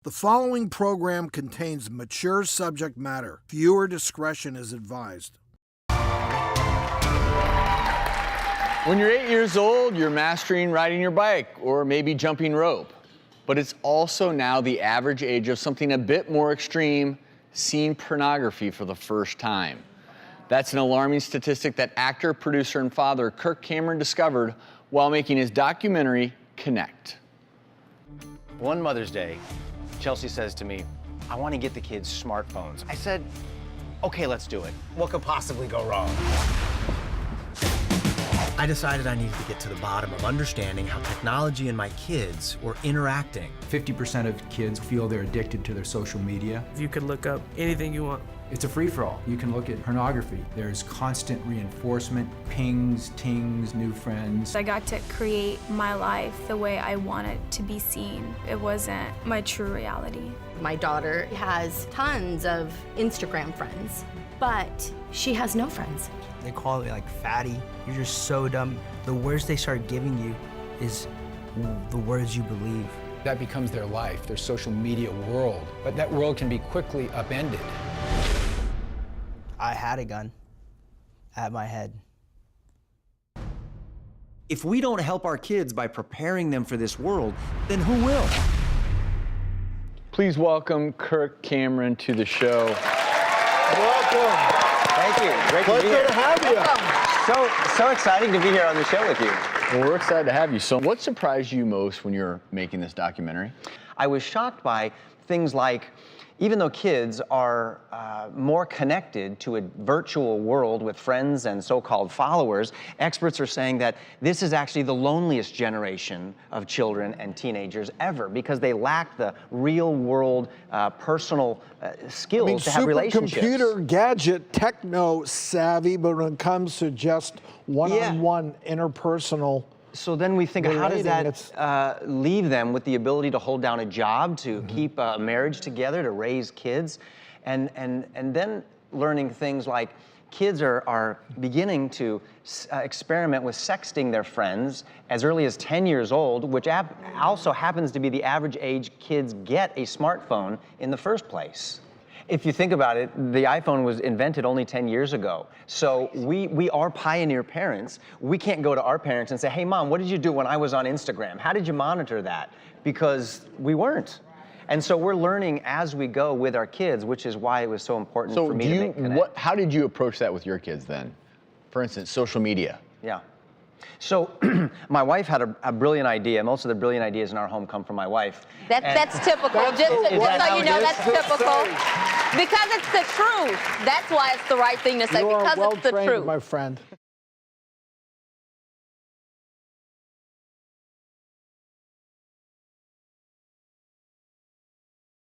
The following program contains mature subject matter. Viewer discretion is advised. When you're 8 years old, you're mastering riding your bike or maybe jumping rope. But it's also now the average age of something a bit more extreme, seeing pornography for the first time. That's an alarming statistic that actor, producer, and father Kirk Cameron discovered while making his documentary, Connect. One Mother's Day, Chelsea says to me, I want to get the kids smartphones. I said, okay, let's do it. What could possibly go wrong? I decided I needed to get to the bottom of understanding how technology and my kids were interacting. 50% of kids feel they're addicted to their social media. You can look up anything you want. It's a free-for-all. You can look at pornography. There's constant reinforcement, pings, tings, new friends. I got to create my life the way I want it to be seen. It wasn't my true reality. My daughter has tons of Instagram friends, but she has no friends. They call it like fatty. You're just so dumb. The words they start giving you is the words you believe. That becomes their life, their social media world. But that world can be quickly upended. I had a gun at my head. If we don't help our kids by preparing them for this world, then who will? Please welcome Kirk Cameron to the show. Welcome. Thank you. Great to be here. Pleasure to have you. So exciting to be here on the show with you. Well, we're excited to have you. So what surprised you most when you're making this documentary? I was shocked by things like, even though kids are more connected to a virtual world with friends and so-called followers, experts are saying that this is actually the loneliest generation of children and teenagers ever because they lack the real-world personal skills to have relationships. Supercomputer, gadget, techno savvy, but when it comes to just one-on-one interpersonal. So then we think, how does that leave them with the ability to hold down a job, to keep a marriage together, to raise kids, and then learning things like kids are beginning to experiment with sexting their friends as early as 10 years old, which also happens to be the average age kids get a smartphone in the first place. If you think about it, the iPhone was invented only 10 years ago. So we are pioneer parents. We can't go to our parents and say, hey, Mom, what did you do when I was on Instagram? How did you monitor that? Because we weren't. And so we're learning as we go with our kids, which is why it was so important for me to make Connect. How did you approach that with your kids then? For instance, social media. Yeah. So my wife had a brilliant idea. Most of the brilliant ideas in our home come from my wife. That's typical. Just so you know, that's typical. Because it's the truth. That's why it's the right thing to say, because it's the truth. My friend.